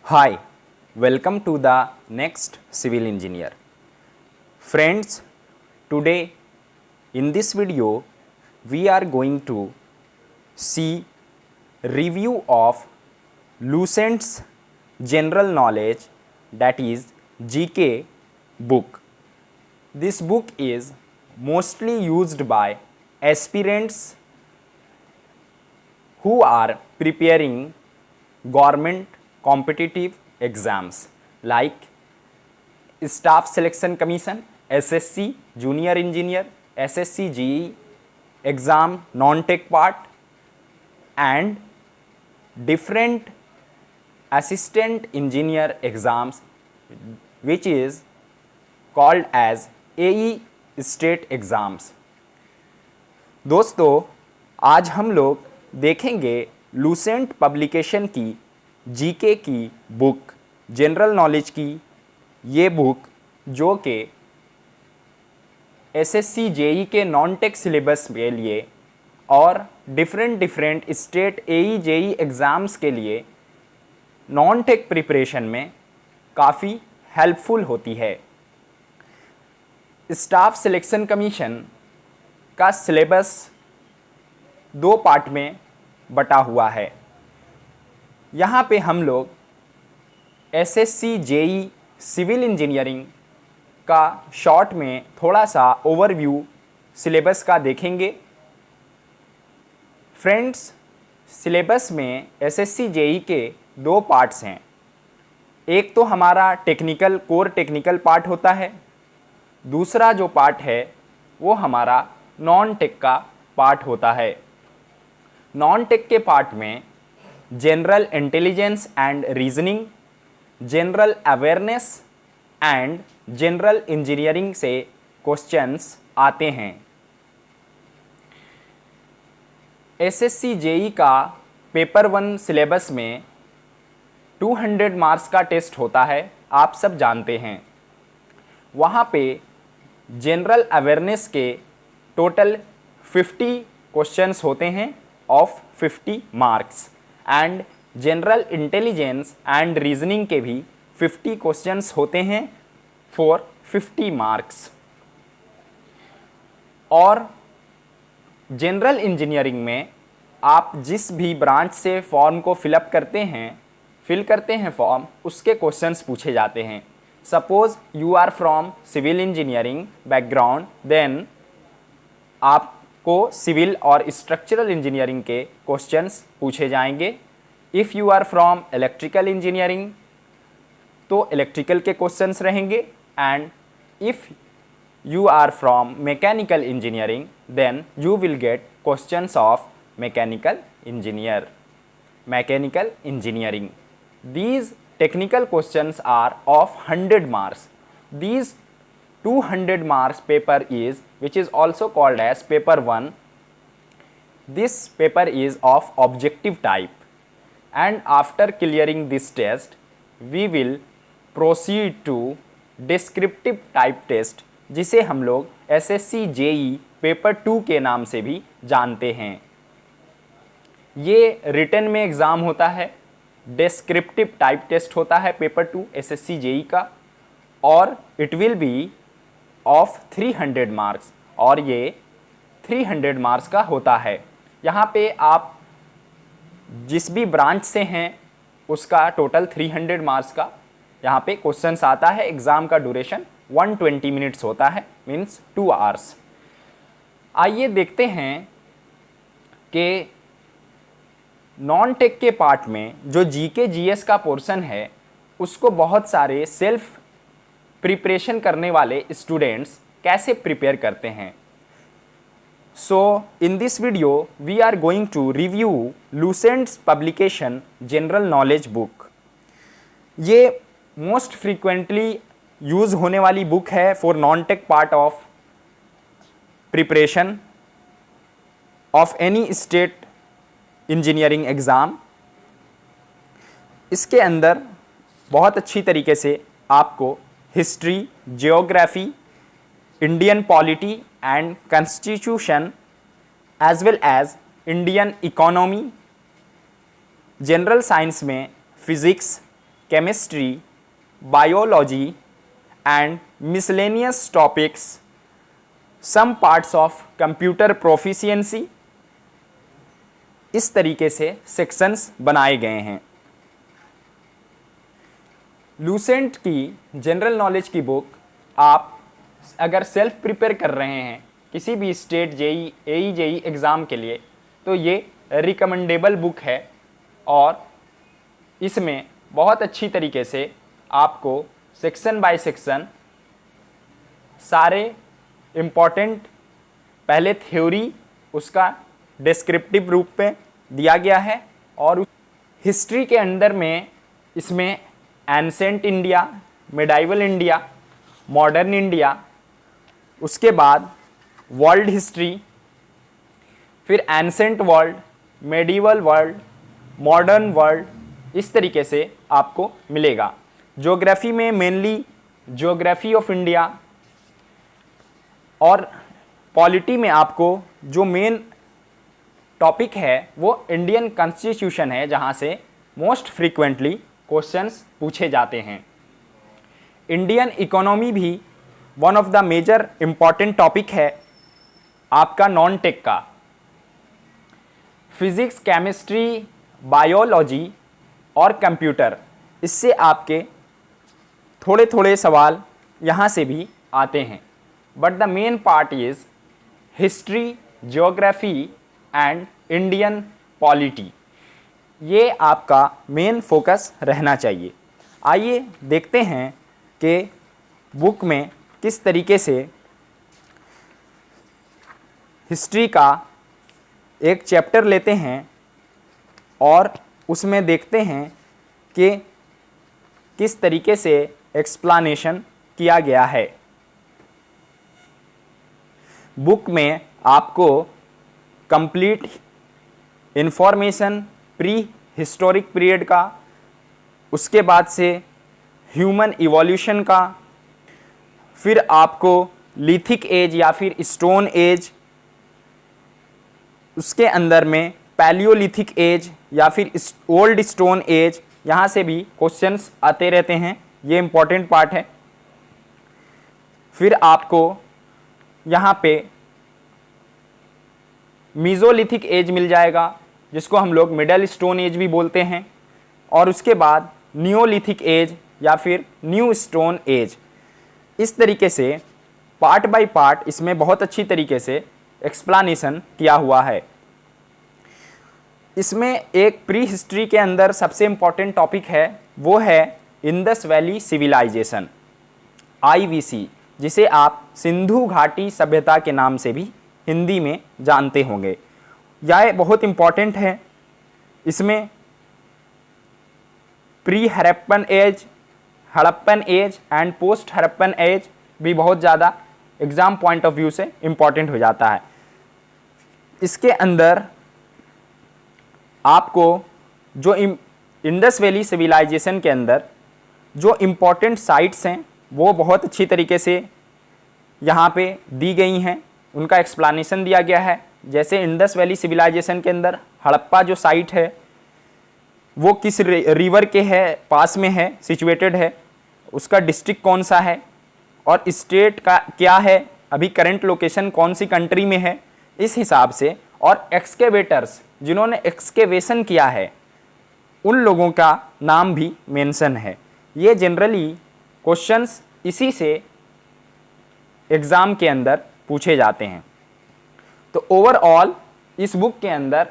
Hi, welcome to the next civil engineer. Friends, today in this video we are going to see review of Lucent's general knowledge, that is GK book. This book is mostly used by aspirants who are preparing government competitive exams like Staff Selection Commission, SSC Junior Engineer, SSC GE exam non-tech part, and different assistant engineer exams which is called as AE state exams. दोस्तों, आज हम लोग देखेंगे Lucent publication की GK की book, general knowledge की ये book जो कि एसएससी जेई के नॉन टेक सिलेबस के लिए और डिफरेंट स्टेट एई जेई एग्ज़ाम्स के लिए नॉन टेक प्रिपरेशन में काफ़ी हेल्पफुल होती है। स्टाफ सिलेक्शन कमीशन का सिलेबस दो पार्ट में बटा हुआ है। यहाँ पे हम लोग एसएससी जेई सिविल इंजीनियरिंग का शॉर्ट में थोड़ा सा ओवरव्यू सिलेबस का देखेंगे। फ्रेंड्स, सिलेबस में एसएससी जेई के दो पार्ट्स हैं। एक तो हमारा टेक्निकल कोर टेक्निकल पार्ट होता है, दूसरा जो पार्ट है वो हमारा नॉन टेक का पार्ट होता है। नॉन टेक के पार्ट में general intelligence and reasoning, general awareness and general engineering से क्वेश्चंस आते हैं। एसएससी जेई का पेपर 1 सिलेबस में 200 मार्क्स का टेस्ट होता है, आप सब जानते हैं। वहाँ पे जनरल अवेयरनेस के टोटल 50 क्वेश्चंस होते हैं of 50 marks and general intelligence and reasoning के भी 50 क्वेश्चंस होते हैं फॉर 50 मार्क्स। और जनरल इंजीनियरिंग में आप जिस भी ब्रांच से फॉर्म को फिल करते हैं फॉर्म, उसके क्वेश्चंस पूछे जाते हैं। Suppose you are from civil engineering background, then आपको सिविल और स्ट्रक्चरल इंजीनियरिंग के क्वेश्चंस पूछे जाएंगे। If you are from electrical engineering तो इलेक्ट्रिकल के क्वेश्चंस रहेंगे, and if you are from mechanical engineering then you will get questions of mechanical engineering. These technical questions are of 100 marks. These 200 marks paper is, which is also called as paper 1. This paper is of objective type, and after clearing this test we will proceed to descriptive type test, जिसे हम लोग SSC JE paper 2 के नाम से भी जानते हैं। ये रिटन में एग्ज़ाम होता है, डिस्क्रिप्टिव टाइप टेस्ट होता है पेपर 2 एसएससी जेई का, और it will be of 300 marks, और ये 300 मार्क्स का होता है। यहाँ पे आप जिस भी ब्रांच से हैं उसका टोटल 300 मार्क्स का यहाँ पे क्वेश्चंस आता है। एग्ज़ाम का ड्यूरेशन 120 मिनट्स होता है, मीन्स 2 आवर्स। आइए देखते हैं कि नॉन टेक के पार्ट में जो जीके जीएस का पोर्शन है उसको बहुत सारे सेल्फ प्रिपरेशन करने वाले स्टूडेंट्स कैसे प्रिपेयर करते हैं। So in this video we are going to review Lucent's publication general knowledge book. ये मोस्ट फ्रीक्वेंटली यूज़ होने वाली बुक है for non tech part of preparation of any state engineering exam. इसके अंदर बहुत अच्छी तरीके से आपको history, geography, Indian polity and constitution as well as Indian economy, general science में physics, chemistry, biology and miscellaneous topics, some parts of computer proficiency, इस तरीके से सेक्शंस बनाए गए हैं। लूसेंट की जनरल नॉलेज की बुक आप अगर सेल्फ प्रिपेयर कर रहे हैं किसी भी स्टेट जेई एई जेई एग्ज़ाम के लिए तो ये रिकमेंडेबल बुक है और इसमें बहुत अच्छी तरीके से आपको सेक्शन बाय सेक्शन सारे इम्पॉर्टेंट पहले थ्योरी उसका डिस्क्रिप्टिव रूप में दिया गया है और हिस्ट्री के अंदर में इसमें ancient India, medieval India, modern India, उसके बाद वर्ल्ड हिस्ट्री, फिर ancient world, medieval world, modern world, इस तरीके से आपको मिलेगा। ज्योग्राफी में मेनली ज्योग्राफी ऑफ इंडिया और पॉलिटी में आपको जो मेन टॉपिक है वो इंडियन कॉन्स्टिट्यूशन है, जहां से मोस्ट फ्रीक्वेंटली क्वेश्चंस पूछे जाते हैं। इंडियन इकोनॉमी भी one of the major important topic है आपका नॉन टेक का। फिजिक्स, केमिस्ट्री, बायोलॉजी और कंप्यूटर, इससे आपके थोड़े थोड़े सवाल यहाँ से भी आते हैं, but the main part is history, geography and Indian polity. ये आपका मेन फोकस रहना चाहिए। आइए देखते हैं कि बुक में किस तरीके से हिस्ट्री का एक चैप्टर लेते हैं और उसमें देखते हैं कि किस तरीके से एक्सप्लेनेशन किया गया है। बुक में आपको complete information pre historic period का, उसके बाद से ह्यूमन इवोल्यूशन का, फिर आपको लिथिक एज या फिर स्टोन एज, उसके अंदर में पैलियोलिथिक एज या फिर ओल्ड स्टोन एज, यहाँ से भी क्वेश्चंस आते रहते हैं, ये इंपॉर्टेंट पार्ट है। फिर आपको यहाँ पे मीज़ोलिथिक एज मिल जाएगा, जिसको हम लोग मिडल स्टोन एज भी बोलते हैं, और उसके बाद नियोलिथिक एज या फिर न्यू स्टोन एज। इस तरीके से पार्ट बाय पार्ट इसमें बहुत अच्छी तरीके से एक्सप्लेनेशन किया हुआ है। इसमें एक प्री हिस्ट्री के अंदर सबसे इम्पॉर्टेंट टॉपिक है, वो है इंडस वैली सिविलाइजेशन, IVC, जिसे आप सिंधु घाटी सभ्यता के नाम से भी हिंदी में जानते होंगे। यह बहुत इम्पॉर्टेंट है। इसमें pre Harappan age, Harappan age and post Harappan age भी बहुत ज़्यादा एग्ज़ाम पॉइंट ऑफ व्यू से इम्पॉर्टेंट हो जाता है। इसके अंदर आपको जो इंडस वैली सिविलाइजेशन के अंदर जो इम्पॉर्टेंट साइट्स हैं वो बहुत अच्छी तरीके से यहाँ पे दी गई हैं, उनका एक्सप्लेनेशन दिया गया है। जैसे इंडस वैली सिविलाइजेशन के अंदर हड़प्पा जो साइट है वो किस रिवर के है पास में है, सिचुएटेड है, उसका डिस्ट्रिक्ट कौन सा है और स्टेट का क्या है, अभी करंट लोकेशन कौन सी कंट्री में है, इस हिसाब से। और एक्सकेवेटर्स जिन्होंने एक्सकेवेशन किया है उन लोगों का नाम भी मेंशन है। ये जनरली क्वेश्चंस इसी से एग्ज़ाम के अंदर पूछे जाते हैं। तो ओवरऑल इस बुक के अंदर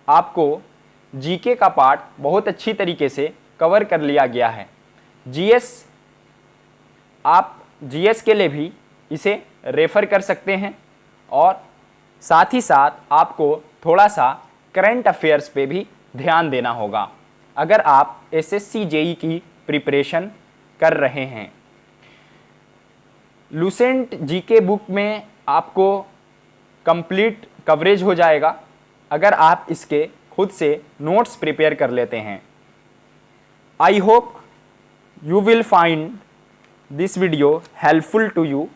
आपको जीके का पार्ट बहुत अच्छी तरीके से कवर कर लिया गया है। जीएस, आप जीएस के लिए भी इसे रेफ़र कर सकते हैं और साथ ही साथ आपको थोड़ा सा करंट अफेयर्स पे भी ध्यान देना होगा अगर आप एसएससी जेई की प्रिपरेशन कर रहे हैं। लूसेंट जीके बुक में आपको कंप्लीट कवरेज हो जाएगा अगर आप इसके खुद से नोट्स प्रिपेयर कर लेते हैं। I hope you will find this video helpful to you.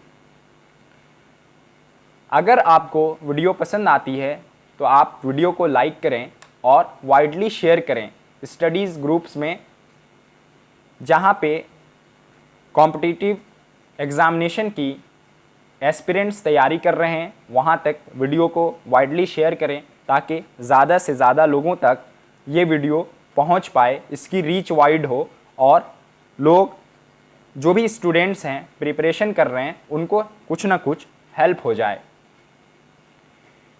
अगर आपको वीडियो पसंद आती है तो आप वीडियो को लाइक करें और वाइडली शेयर करें, स्टडीज़ ग्रुप्स में जहाँ पे कॉम्पिटिटिव एग्ज़ामिनेशन की एस्पिरेंट्स तैयारी कर रहे हैं, वहाँ तक वीडियो को वाइडली शेयर करें ताकि ज़्यादा से ज़्यादा लोगों तक ये वीडियो पहुँच पाए, इसकी रीच वाइड हो और लोग जो भी स्टूडेंट्स हैं प्रिपरेशन कर रहे हैं उनको कुछ ना कुछ हेल्प हो जाए।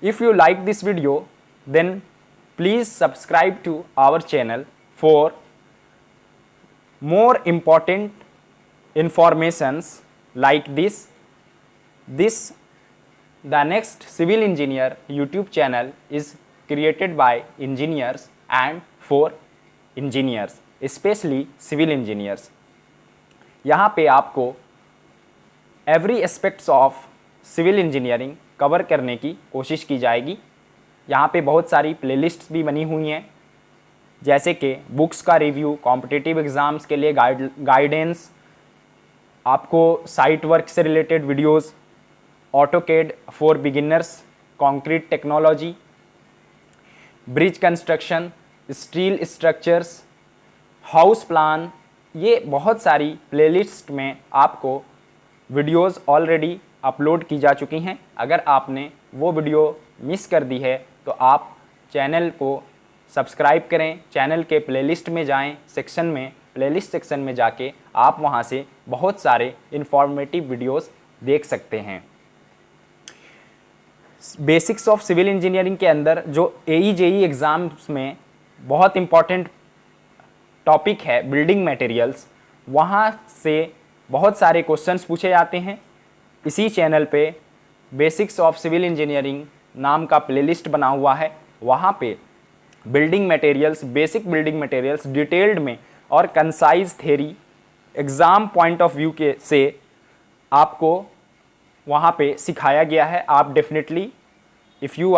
If you like this video then please subscribe to our channel for more important informations like this. The next civil engineer YouTube channel is created by engineers and for engineers, especially civil engineers. यहाँ पे आपको every aspects of civil engineering cover करने की कोशिश की जाएगी। यहाँ पे बहुत सारी प्लेलिस्ट्स भी बनी हुई हैं, जैसे कि बुक्स का रिव्यू, कॉम्पिटिटिव एग्ज़ाम्स के लिए गाइडेंस, आपको साइट वर्क से related videos, AutoCAD for beginners, concrete technology, bridge construction, steel structures, house plan, ये बहुत सारी प्लेलिस्ट में आपको वीडियोस ऑलरेडी अपलोड की जा चुकी हैं। अगर आपने वो वीडियो मिस कर दी है तो आप चैनल को सब्सक्राइब करें, चैनल के प्लेलिस्ट में जाएं, सेक्शन में प्लेलिस्ट सेक्शन में जाके आप वहां से बहुत सारे इंफॉर्मेटिव वीडियोस देख सकते हैं। बेसिक्स ऑफ सिविल इंजीनियरिंग के अंदर जो AE JE एग्ज़ाम्स में बहुत इम्पॉर्टेंट टॉपिक है बिल्डिंग मटेरियल्स, वहाँ से बहुत सारे क्वेश्चंस पूछे जाते हैं। इसी चैनल पे बेसिक्स ऑफ सिविल इंजीनियरिंग नाम का प्लेलिस्ट बना हुआ है, वहाँ पे building materials, basic building materials detailed में और concise theory exam point of view के से आपको वहाँ पे सिखाया गया है। आप definitely if you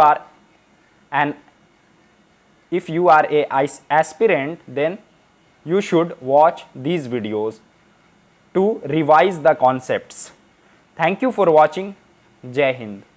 are a aspirant then you should watch these videos to revise the concepts. Thank you for watching. Jai Hind.